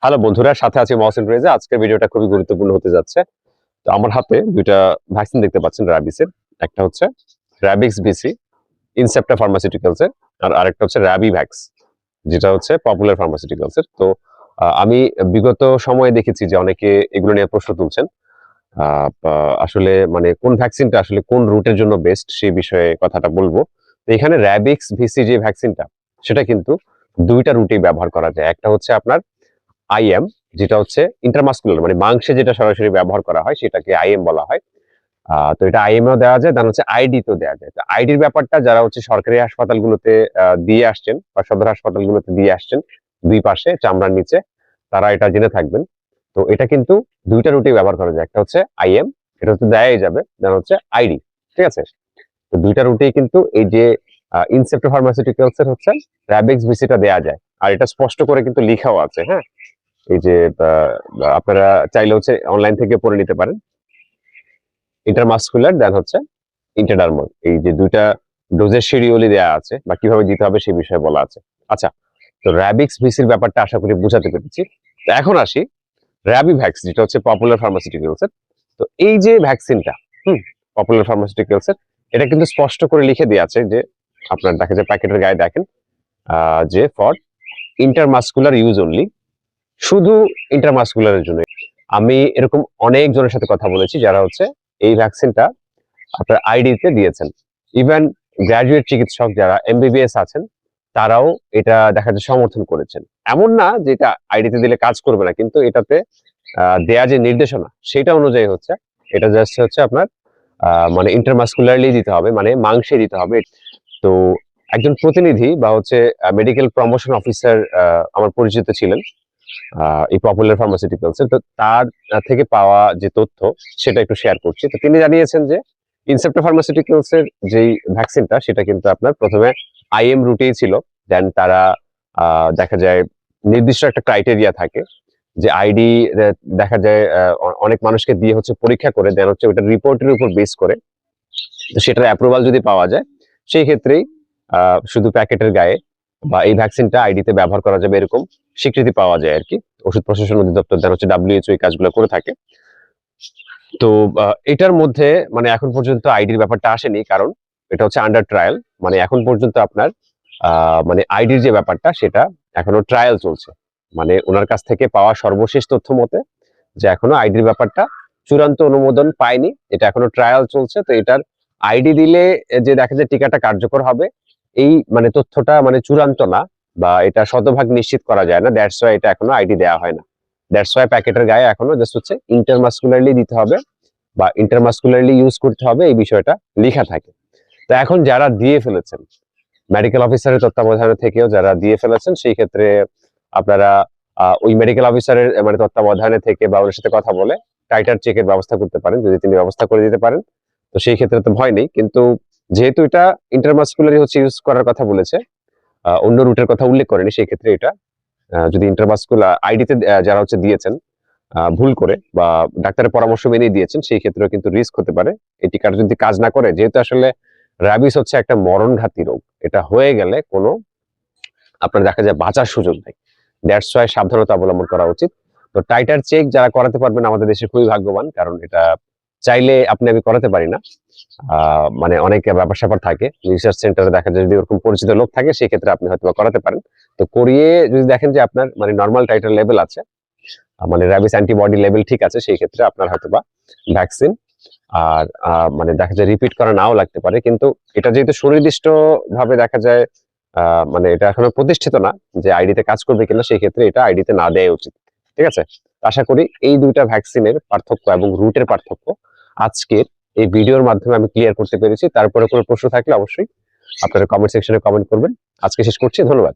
Hello বন্ধুরা, সাথে আছি মহসিন রেজা। আজকের ভিডিওটা খুবই গুরুত্বপূর্ণ হতে যাচ্ছে। তো আমার হাতে ২ টা ভ্যাকসিন দেখতে পাচ্ছেন র‍্যাবিসের। একটা হচ্ছে র‍্যাবিক্স বিসি ইনসেপ্টা ফার্মাসিউটিক্যালস এর, আর আরেকটা হচ্ছে র‍্যাবিভ্যাক্স, যেটা হচ্ছে পপুলার ফার্মাসিউটিক্যালস এর। তো আমি বিগত সময়ে দেখেছি যে অনেকে এগুলো নিয়ে প্রশ্ন তুলছেন। আ পা আসলে মানে কোন ভ্যাকসিনটা আসলে কোন রুটের জন্য বেস্ট সেই বিষয়ে কথাটা বলব। তো এখানে র‍্যাবিক্স ভিসি যে ভ্যাকসিনটা, সেটা কিন্তু ২ টা রুটেই ব্যবহার করা যায়। একটা হচ্ছে আপনার আইএম, যেটা হচ্ছে ইন্ট্রামাসকুলার মানে মাংসে যেটা সরাসরি ব্যবহার করা হয় সেটাকে আইএম বলা হয়। তো এটা আইএম এও দেওয়া যায়, দেন হচ্ছে আইডি তেও দেওয়া যায়। তো আইডির ব্যাপারটা যারা হচ্ছে সরকারি হাসপাতালগুলোতে দিয়ে আসছেন বা সদর হাসপাতালগুলোতে দিয়ে আসছেন ২ পাশে চামড়ার নিচে, তারা এটা জেনে থাকবেন। তো এটা কিন্তু ২ টা রুটেই ব্যবহার করা যায়। একটা হচ্ছে আইএম, এটা তো দেয়াই যাবে। দেন হচ্ছে আইডি। ঠিক আছে? তো ২ টা রুটেই কিন্তু এই যে ইনসেপ্টা ফার্মাসিউটিক্যালস এর হচ্ছে র‍্যাবিক্স ভিসিটা দেয়া যায়। আর এটা স্পষ্ট করে কিন্তু লিখাও আছে, হ্যাঁ? এই যে আ আপনারা চাইলে হচ্ছে অনলাইন থেকে পড়ে নিতে পারেন। ইন্টারমাসকুলার দেন হচ্ছে ইন্টারডার্মাল। এই যে ২ টা ডোজের শিডিউলই দেয়া আছে বা কিভাবে দিতে হবে সে বিষয়ে বলা আছে। আচ্ছা, তো র‍্যাবিক্স ভিসির ব্যাপারটা আশা করি বুঝাতে পেরেছি। তো এখন আসি র‍্যাবিভ্যাক্স, যেটা হচ্ছে পপুলার ফার্মাসিউটিক্যালস এর। তো এই যে ভ্যাকসিনটা, হুম? পপুলার ফার্মাসিউটিক্যালস এর, এটা কিন্তু স্পষ্ট করে লিখে দেয়া আছে যে আপনার দেখা যায় প্যাকেটের গায়ে দেখেন যে ফর ইন্টারমাসকুলার ইউজ অনলি, শুধু ইন্টারমাসকুলার এর জন্য। আমি এরকম অনেক জনের সাথে কথা বলেছি যারা হচ্ছে এই ভ্যাকসিনটা আপনার আইডিতে দিয়েছেন। ইভেন গ্র্যাজুয়েট চিকিৎসক যারা এমবিবিএস আছেন, তারাও এটা দেখা যায় সমর্থন করেছেন। এমন না যে এটা আইডিতে দিলে কাজ করবে না, কিন্তু এটাতে দেয়া যে নির্দেশনা সেটা অনুযায়ী হচ্ছে এটা জাস্ট হচ্ছে আপনার মানে ইন্টারমাসকুলারলি দিতে হবে, মানে মাংসে দিতে হবে। তো একজন প্রতিনিধি বা হচ্ছে মেডিকেল প্রমোশন অফিসার আমার পরিচিত ছিলেন এই পপুলার ফার্মাসিউটিক্যালস এর। তো তার থেকে পাওয়া যে তথ্য সেটা একটু শেয়ার করছি। তো তিনি জানিয়েছেন যে ইনসেপ্টা ফার্মাসিউটিক্যালস এর যেই ভ্যাকসিনটা সেটা কিন্তু আপনার ১ম এ আইএম রুটেই ছিল। দেন তারা দেখা যায় নির্দিষ্ট একটা ক্রাইটেরিয়া থাকে যে আইডি দেখা যায় অনেক মানুষকে দিয়ে হচ্ছে পরীক্ষা করে দেন হচ্ছে ওটার রিপোর্টের উপর বেস করে, তো সেটার অ্যাপ্রুভাল যদি পাওয়া যায় সেই ক্ষেত্রেই শুধু প্যাকেটের গায়ে বা এই ভ্যাকসিনটা আইডিতে ব্যবহার করা যাবে এরকম স্বীকৃতি পাওয়া যায় আরকি। ওষুধ প্রশাসন অধিদপ্তর দেন হচ্ছে WHO এই কাজগুলো করে থাকে। তো এটার মধ্যে মানে এখন পর্যন্ত আইডির ব্যাপারটা আসেনি, কারণ এটা হচ্ছে আন্ডার ট্রায়াল। মানে এখন পর্যন্ত আপনার মানে আইডির যে ব্যাপারটা সেটা এখনো ট্রায়াল চলছে। মানে উনার কাছ থেকে পাওয়া সর্বশেষ তথ্য মতে যে এখনো আইডির ব্যাপারটা চূড়ান্ত অনুমোদন পায়নি। এটা এখনো ট্রায়াল চলছে। তো এটার আইডি দিলে যে দেখা যায় টিকাটা কার্যকর হবে, এই মানে তথ্যটা মানে চূড়ান্ত না বা এটা শতভাগ নিশ্চিত করা যায় না। দ্যাটস ওয়াই এটা এখনো আইডি দেয়া হয় না। দ্যাটস ওয়াই প্যাকেটের গায়ে এখনো জাস্ট হচ্ছে ইন্টারমাসকুলারলি দিতে হবে বা ইন্টারমাসকুলারলি ইউজ করতে হবে, এই বিষয়টা লিখা থাকে। তো এখন যারা দিয়ে ফেলেছেন, মেডিকেল অফিসারের তত্ত্বাবধানে থেকেও যারা দিয়ে ফেলেছেন, সেই ক্ষেত্রে আপনারা ওই মেডিকেল অফিসারের মানে তত্ত্বাবধানে থেকে বা ওনার সাথে কথা বলে টাইটার চেকের ব্যবস্থা করতে পারেন। যদি তিনি ব্যবস্থা করে দিতে পারেন, তো সেই ক্ষেত্রে তো ভয় নেই। কিন্তু যেহেতু এটা ইন্টারমাসকুলারই হচ্ছে ইউজ করার কথা বলেছে, অন্য রুটের কথা উল্লেখ করেনি, সেই ক্ষেত্রে এটা যদি ইন্টারমাসকুলার আইডিতে যারা হচ্ছে দিয়েছেন ভুল করে বা ডাক্তারের পরামর্শ মেনেই দিয়েছেন, সেই ক্ষেত্রেও কিন্তু রিস্ক হতে পারে। এই টিকাটা যদি কাজ না করে, যেহেতু আসলে রাবিস হচ্ছে একটা মরণঘাতী রোগ। এটা হয়ে গেলে কোনো আপনার দেখা যায় বাঁচার সুযোগ নাই। দ্যাটস ওয়াই সাবধানতা অবলম্বন করা উচিত। তো টাইটার চেক যারা করাতে পারবেন আমাদের দেশে খুবই ভাগ্যবান। কারণ এটা চাইলে আপনি আমি করাতে পারি না। মানে অনেক ব্যাপার-স্যাপার থাকে। রিসার্চ সেন্টারে দেখা যায় যদি ওরকম পরিচিত লোক থাকে সেক্ষেত্রে আপনি হয়তোবা করাতে পারেন। তো করিয়ে যদি দেখেন যে আপনার মানে নরমাল টাইটার লেভেল আছে, মানে র‍্যাবিস অ্যান্টিবডি লেভেল ঠিক আছে, সেই ক্ষেত্রে আপনার হয়তোবা ভ্যাকসিন আর মানে দেখা যায় রিপিট করা নাও লাগতে পারে। কিন্তু এটা যেহেতু সুনির্দিষ্টভাবে দেখা যায় আ মানে এটা এখনো প্রতিষ্ঠিত না যে আইডিতে কাজ করবে কিনা, সেই ক্ষেত্রে এটা আইডিতে না দেয়াই উচিত। ঠিক আছে? আশা করি এই ২ টা ভ্যাকসিনের পার্থক্য এবং রুটের পার্থক্য আজকের এই ভিডিওর মাধ্যমে আমি ক্লিয়ার করতে পেরেছি। তারপরে কোনো প্রশ্ন থাকলে অবশ্যই আপনারা কমেন্ট সেকশনে কমেন্ট করবেন। আজকে শেষ করছি। ধন্যবাদ।